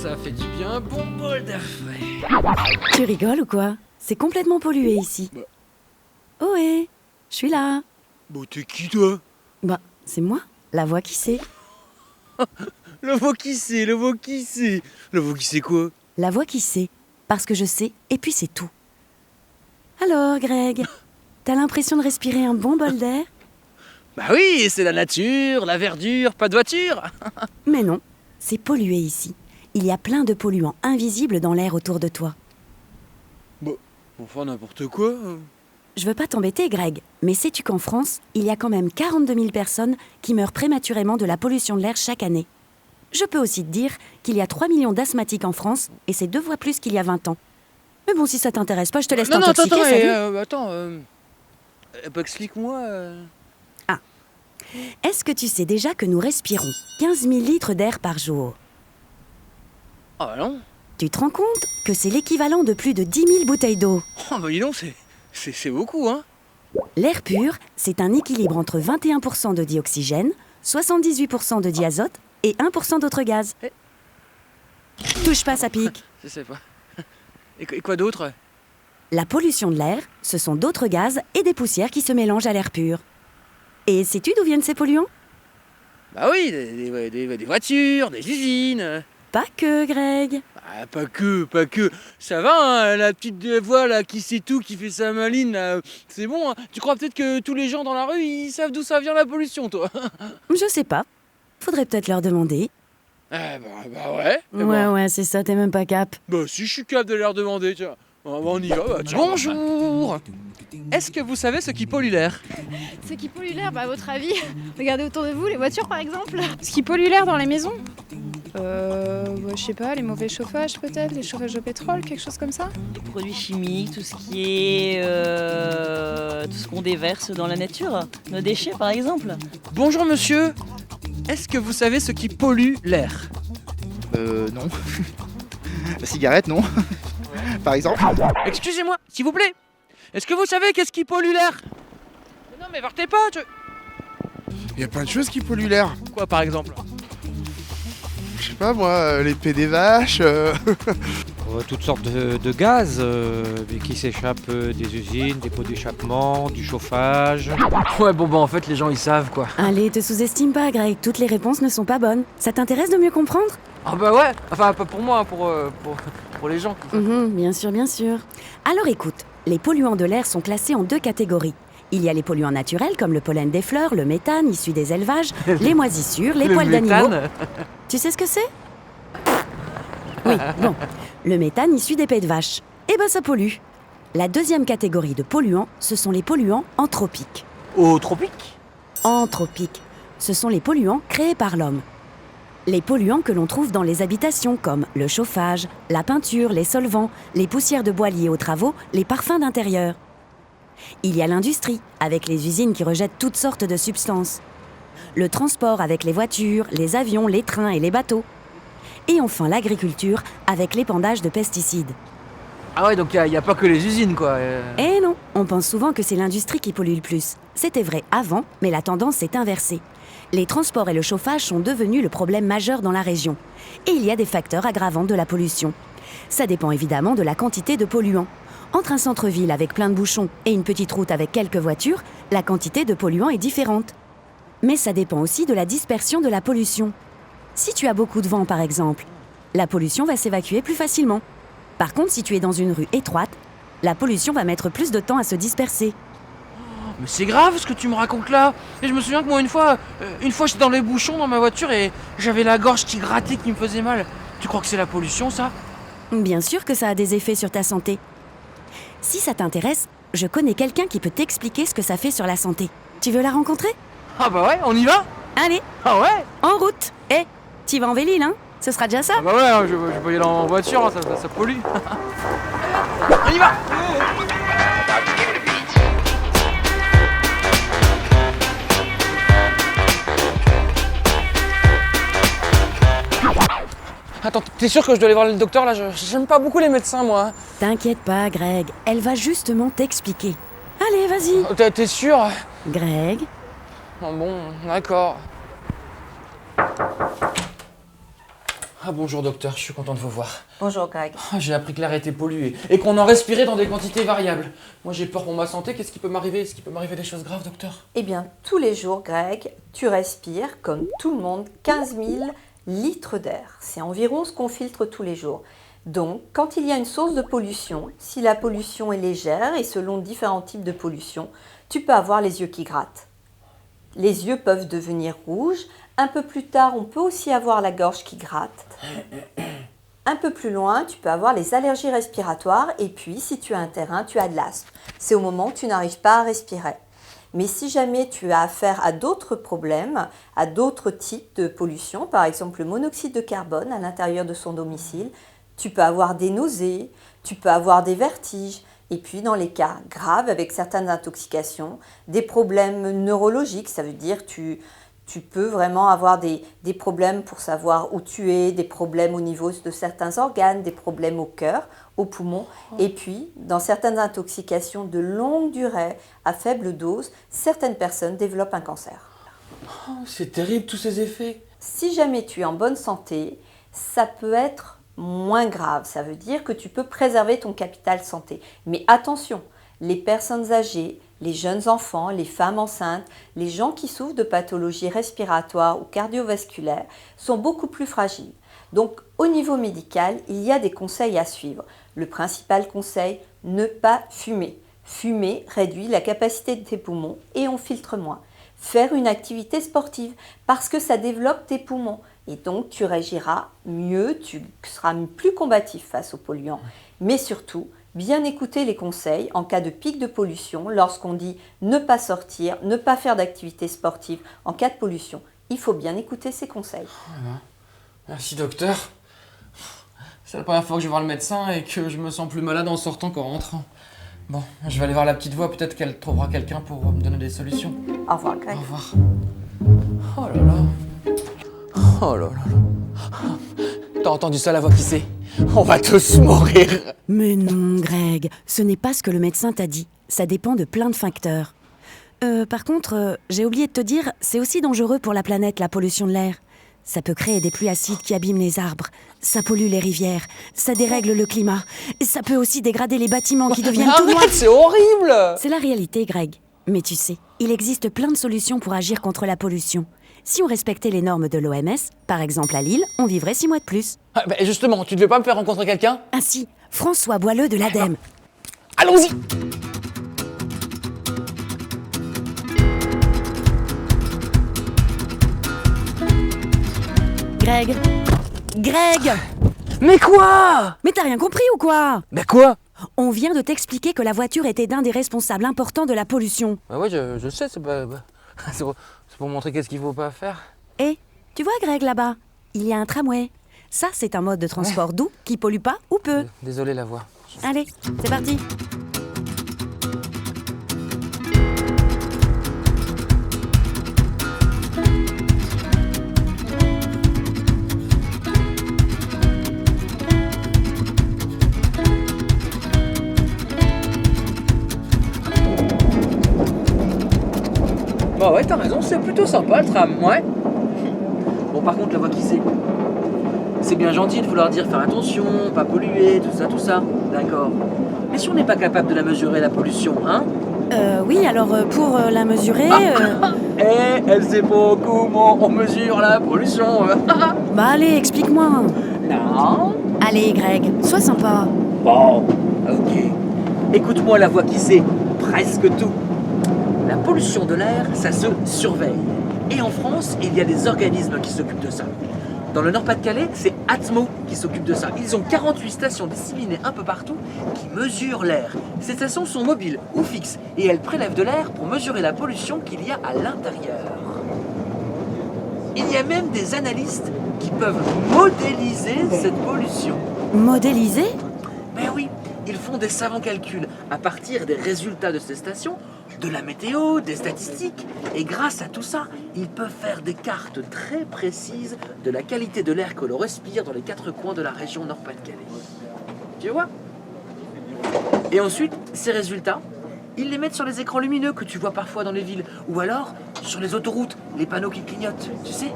ça fait du bien un bon bol d'air frais. Tu rigoles ou quoi? C'est complètement pollué ici. Bah. Ohé, je suis là. Bon, t'es qui toi? Bah, c'est moi, la voix qui sait. Le veau qui sait, le veau qui sait. Le veau qui sait quoi? La voix qui sait, parce que je sais, et puis c'est tout. Alors, Greg, t'as l'impression de respirer un bon bol d'air? Bah oui, c'est la nature, la verdure, pas de voiture. Mais non, c'est pollué ici. Il y a plein de polluants invisibles dans l'air autour de toi. Bon, enfin n'importe quoi. Je veux pas t'embêter, Greg, mais sais-tu qu'en France, il y a quand même 42 000 personnes qui meurent prématurément de la pollution de l'air chaque année. Je peux aussi te dire qu'il y a 3 millions d'asthmatiques en France, et c'est 2 fois plus qu'il y a 20 ans. Mais bon, si ça t'intéresse pas, je te laisse t'intoxiquer, salut. Explique-moi. Est-ce que tu sais déjà que nous respirons 15 000 litres d'air par jour? Ah bah non. Tu te rends compte que c'est l'équivalent de plus de 10 000 bouteilles d'eau? Oh bah dis donc, c'est beaucoup, hein. L'air pur, c'est un équilibre entre 21% de dioxygène, 78% de diazote et 1% d'autres gaz. Touche pas, ça pique. Je sais pas. Et quoi d'autre? La pollution de l'air, ce sont d'autres gaz et des poussières qui se mélangent à l'air pur. Et sais-tu d'où viennent ces polluants? Bah oui, des voitures, des usines. Pas que, Greg. Ah, pas que. Ça va, hein, la petite voix là qui sait tout, qui fait sa maline, là, c'est bon. Hein. Tu crois peut-être que tous les gens dans la rue, ils savent d'où ça vient la pollution, toi? Je sais pas. Faudrait peut-être leur demander. Bah ouais. Ouais, c'est ça, t'es même pas cap. Bah si je suis capable de leur demander, tiens. On y va, bah, tiens. Bonjour. Est-ce que vous savez ce qui pollue l'air? Ce qui pollue l'air, à votre avis? Regardez autour de vous, les voitures par exemple. Ce qui pollue l'air dans les maisons? Je sais pas, les mauvais chauffages peut-être, les chauffages au pétrole, quelque chose comme ça? Les produits chimiques, tout ce qui est... tout ce qu'on déverse dans la nature. Nos déchets par exemple. Bonjour monsieur. Est-ce que vous savez ce qui pollue l'air? Non. La cigarette, non. Par exemple. Excusez-moi, s'il vous plaît. Est-ce que vous savez qu'est-ce qui pollue l'air? Non mais partez pas, Il y a plein de choses qui polluent l'air. Quoi par exemple? Je sais pas moi, l'épée des vaches. Toutes sortes de gaz qui s'échappent des usines, des pots d'échappement, du chauffage. Ouais, bon, bah en fait, les gens, ils savent, quoi. Allez, te sous-estime pas, Greg. Toutes les réponses ne sont pas bonnes. Ça t'intéresse de mieux comprendre? Ah bah ouais, enfin, pas pour moi, pour les gens. Bien sûr, bien sûr. Alors écoute, les polluants de l'air sont classés en 2 catégories. Il y a les polluants naturels comme le pollen des fleurs, le méthane issu des élevages, les moisissures, les poils d'animaux. Tu sais ce que c'est? Oui, bon. Le méthane issu des pets de vache. Eh ben ça pollue. La 2e catégorie de polluants, ce sont les polluants anthropiques. Au tropique? Anthropiques. Ce sont les polluants créés par l'homme. Les polluants que l'on trouve dans les habitations comme le chauffage, la peinture, les solvants, les poussières de bois liées aux travaux, les parfums d'intérieur. Il y a l'industrie, avec les usines qui rejettent toutes sortes de substances. Le transport avec les voitures, les avions, les trains et les bateaux. Et enfin l'agriculture, avec l'épandage de pesticides. Ah ouais, donc il y a pas que les usines, quoi. Eh non, on pense souvent que c'est l'industrie qui pollue le plus. C'était vrai avant, mais la tendance s'est inversée. Les transports et le chauffage sont devenus le problème majeur dans la région. Et il y a des facteurs aggravants de la pollution. Ça dépend évidemment de la quantité de polluants. Entre un centre-ville avec plein de bouchons et une petite route avec quelques voitures, la quantité de polluants est différente. Mais ça dépend aussi de la dispersion de la pollution. Si tu as beaucoup de vent par exemple, la pollution va s'évacuer plus facilement. Par contre, si tu es dans une rue étroite, la pollution va mettre plus de temps à se disperser. Mais c'est grave ce que tu me racontes là. Et je me souviens que moi une fois j'étais dans les bouchons dans ma voiture et j'avais la gorge qui grattait, qui me faisait mal. Tu crois que c'est la pollution ça? Bien sûr que ça a des effets sur ta santé. Si ça t'intéresse, je connais quelqu'un qui peut t'expliquer ce que ça fait sur la santé. Tu veux la rencontrer? Ah bah ouais, on y va? Allez, Ah ouais? en route. T'y vas en Vélile, hein? Ce sera déjà ça. Ah bah ouais, je peux y aller en voiture, ça pollue. On y va! Attends, t'es sûr que je dois aller voir le docteur là? J'aime pas beaucoup les médecins moi. T'inquiète pas, Greg. Elle va justement t'expliquer. Allez, vas-y. T'es sûr? Greg, Ah bon, d'accord. Ah bonjour docteur, je suis content de vous voir. Bonjour Greg. Ah, j'ai appris que l'air était pollué et qu'on en respirait dans des quantités variables. Moi j'ai peur pour ma santé, qu'est-ce qui peut m'arriver? Est-ce qu'il peut m'arriver des choses graves, docteur? Eh bien, tous les jours, Greg, tu respires, comme tout le monde, 15 000 litres d'air. C'est environ ce qu'on filtre tous les jours. Donc, quand il y a une source de pollution, si la pollution est légère et selon différents types de pollution, tu peux avoir les yeux qui grattent. Les yeux peuvent devenir rouges. Un peu plus tard, on peut aussi avoir la gorge qui gratte. Un peu plus loin, tu peux avoir les allergies respiratoires. Et puis, si tu as un terrain, tu as de l'asthme. C'est au moment où tu n'arrives pas à respirer. Mais si jamais tu as affaire à d'autres problèmes, à d'autres types de pollution, par exemple le monoxyde de carbone à l'intérieur de son domicile, tu peux avoir des nausées, tu peux avoir des vertiges. Et puis, dans les cas graves, avec certaines intoxications, des problèmes neurologiques, ça veut dire tu peux vraiment avoir des problèmes pour savoir où tu es, des problèmes au niveau de certains organes, des problèmes au cœur, aux poumons. Et puis, dans certaines intoxications de longue durée, à faible dose, certaines personnes développent un cancer. Oh, c'est terrible tous ces effets. Si jamais tu es en bonne santé, ça peut être moins grave. Ça veut dire que tu peux préserver ton capital santé. Mais attention, les personnes âgées, les jeunes enfants, les femmes enceintes, les gens qui souffrent de pathologies respiratoires ou cardiovasculaires sont beaucoup plus fragiles. Donc, au niveau médical, il y a des conseils à suivre. Le principal conseil, ne pas fumer. Fumer réduit la capacité de tes poumons et on filtre moins. Faire une activité sportive parce que ça développe tes poumons et donc tu réagiras mieux, tu seras plus combatif face aux polluants. Mais surtout, bien écouter les conseils en cas de pic de pollution lorsqu'on dit ne pas sortir, ne pas faire d'activité sportive en cas de pollution. Il faut bien écouter ces conseils. Merci docteur. C'est la première fois que je vais voir le médecin et que je me sens plus malade en sortant qu'en rentrant. Bon, je vais aller voir la petite voix, peut-être qu'elle trouvera quelqu'un pour me donner des solutions. Au revoir, Greg. Au revoir. Oh là là. Oh là là là. T'as entendu ça, la voix qui c'est? On va tous mourir. Mais non, Greg, ce n'est pas ce que le médecin t'a dit. Ça dépend de plein de facteurs. Par contre, j'ai oublié de te dire, c'est aussi dangereux pour la planète, la pollution de l'air. Ça peut créer des pluies acides qui abîment les arbres. Ça pollue les rivières. Ça dérègle le climat. Ça peut aussi dégrader les bâtiments qui deviennent tout noirs. Arrête, c'est horrible! C'est la réalité, Greg. Mais tu sais, il existe plein de solutions pour agir contre la pollution. Si on respectait les normes de l'OMS, par exemple à Lille, on vivrait 6 mois de plus. Ah, bah justement, tu devais pas me faire rencontrer quelqu'un? Ainsi, François Boileux de l'ADEME. Allons-y! Greg Greg Mais quoi? Mais t'as rien compris ou quoi? Mais quoi? On vient de t'expliquer que la voiture était d'un des responsables importants de la pollution. Bah ouais, je sais, c'est pas... c'est pour montrer qu'est-ce qu'il faut pas faire. Et tu vois, Greg, là-bas, il y a un tramway. Ça, c'est un mode de transport doux qui pollue pas ou peu. Désolé, la voix. Allez, c'est parti. Bah ouais, t'as raison, c'est plutôt sympa le tram, ouais. Bon, par contre, la voix qui c'est bien gentil de vouloir dire faire attention, pas polluer, tout ça, d'accord. Mais si on n'est pas capable de la mesurer, la pollution, hein? Oui, alors pour la mesurer... Elle sait pas comment on mesure la pollution. Bah allez, explique-moi. Non. Allez, Greg, sois sympa. Bon, ok. Écoute-moi la voix qui sait presque tout. La pollution de l'air, ça se surveille. Et en France, il y a des organismes qui s'occupent de ça. Dans le Nord-Pas-de-Calais, c'est Atmo qui s'occupe de ça. Ils ont 48 stations disséminées un peu partout qui mesurent l'air. Ces stations sont mobiles ou fixes et elles prélèvent de l'air pour mesurer la pollution qu'il y a à l'intérieur. Il y a même des analystes qui peuvent modéliser cette pollution. Modéliser? Ben oui, ils font des savants calculs à partir des résultats de ces stations, de la météo, des statistiques. Et grâce à tout ça, ils peuvent faire des cartes très précises de la qualité de l'air que l'on respire dans les 4 coins de la région Nord-Pas-de-Calais. Tu vois? Et ensuite, ces résultats, ils les mettent sur les écrans lumineux que tu vois parfois dans les villes. Ou alors, sur les autoroutes, les panneaux qui clignotent, tu sais?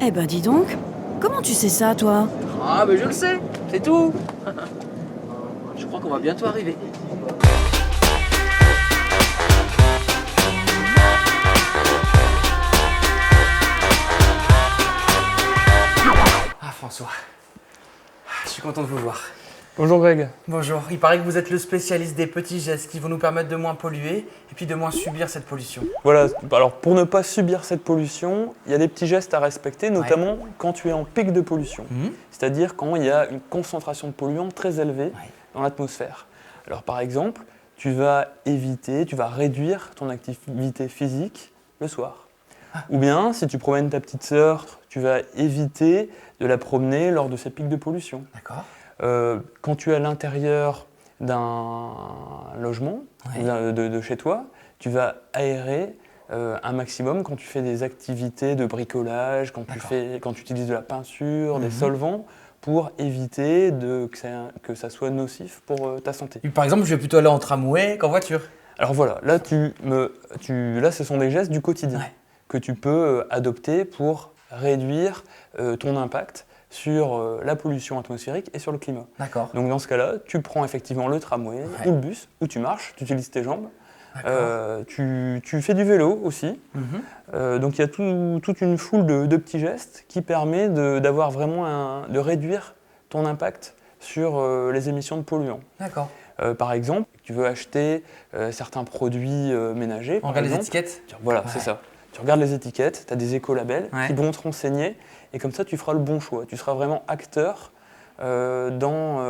Eh ben dis donc, Comment tu sais ça, toi? Ah, mais je le sais, c'est tout. Je crois qu'on va bientôt arriver. Ah François, je suis content de vous voir. Bonjour Greg. Bonjour, il paraît que vous êtes le spécialiste des petits gestes qui vont nous permettre de moins polluer et puis de moins subir cette pollution. Voilà, alors pour ne pas subir cette pollution, il y a des petits gestes à respecter, notamment quand tu es en pic de pollution. C'est-à-dire quand il y a une concentration de polluants très élevée dans l'atmosphère. Alors par exemple, tu vas réduire ton activité physique le soir. Ou bien, si tu promènes ta petite sœur, tu vas éviter de la promener lors de ces pics de pollution. D'accord. Quand tu es à l'intérieur d'un logement, de chez toi, tu vas aérer un maximum quand tu fais des activités de bricolage, quand tu utilises de la peinture, des solvants, pour éviter que ça soit nocif pour ta santé. Par exemple, je vais plutôt aller en tramway qu'en voiture. Alors voilà, là, ce sont des gestes du quotidien que tu peux adopter pour réduire ton impact sur la pollution atmosphérique et sur le climat. D'accord. Donc dans ce cas-là, tu prends effectivement le tramway ou le bus, ou tu marches, tu utilises tes jambes, tu fais du vélo aussi. Donc il y a toute une foule de petits gestes qui permet de réduire ton impact sur les émissions de polluants. D'accord. Par exemple, tu veux acheter certains produits ménagers. On regarde les étiquettes. Voilà, c'est ça. Tu regardes les étiquettes, tu as des écolabels qui vont te renseigner et comme ça tu feras le bon choix. Tu seras vraiment acteur dans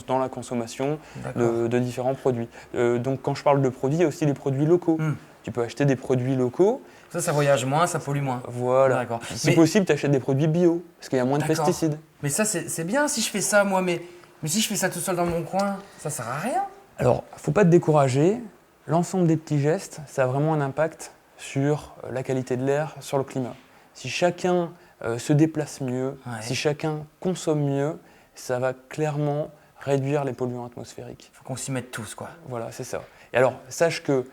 la consommation de différents produits. Donc quand je parle de produits, il y a aussi les produits locaux. Tu peux acheter des produits locaux. Ça voyage moins, ça pollue moins. Voilà. Si possible, tu achètes des produits bio parce qu'il y a moins de pesticides. Mais ça c'est bien si je fais ça moi, mais si je fais ça tout seul dans mon coin, ça sert à rien. Alors, faut pas te décourager. L'ensemble des petits gestes, ça a vraiment un impact sur la qualité de l'air, sur le climat. Si chacun se déplace mieux, si chacun consomme mieux, ça va clairement réduire les polluants atmosphériques. Il faut qu'on s'y mette tous, quoi. Voilà, c'est ça. Et alors, sache que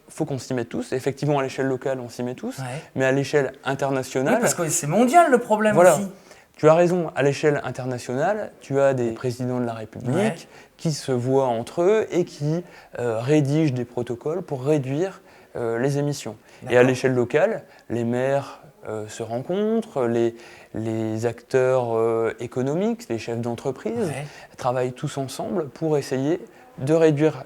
faut qu'on s'y mette tous. Effectivement, à l'échelle locale, on s'y met tous, mais à l'échelle internationale... Oui, parce que c'est mondial le problème aussi. Tu as raison, à l'échelle internationale, tu as des présidents de la République qui se voient entre eux et qui rédigent des protocoles pour réduire les émissions. Et à l'échelle locale, les maires se rencontrent, les acteurs économiques, les chefs d'entreprise travaillent tous ensemble pour essayer de réduire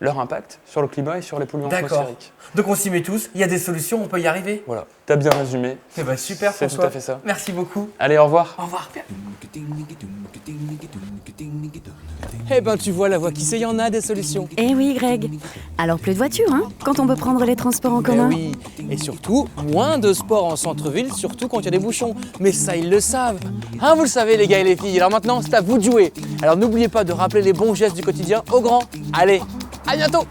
leur impact sur le climat et sur les polluants atmosphériques. Donc on s'y met tous, il y a des solutions, on peut y arriver. Voilà, t'as bien résumé. Eh ben super François. C'est tout à fait ça. Merci beaucoup. Allez, au revoir. Au revoir. Eh ben tu vois, la voie qui sait, il y en a des solutions. Eh oui, Greg. Alors plus de voitures, hein, quand on peut prendre les transports en commun. Oui, et surtout, moins de sport en centre-ville, surtout quand il y a des bouchons. Mais ça, ils le savent. Hein, vous le savez, les gars et les filles. Alors maintenant, c'est à vous de jouer. Alors n'oubliez pas de rappeler les bons gestes du quotidien aux grands. Allez, à bientôt.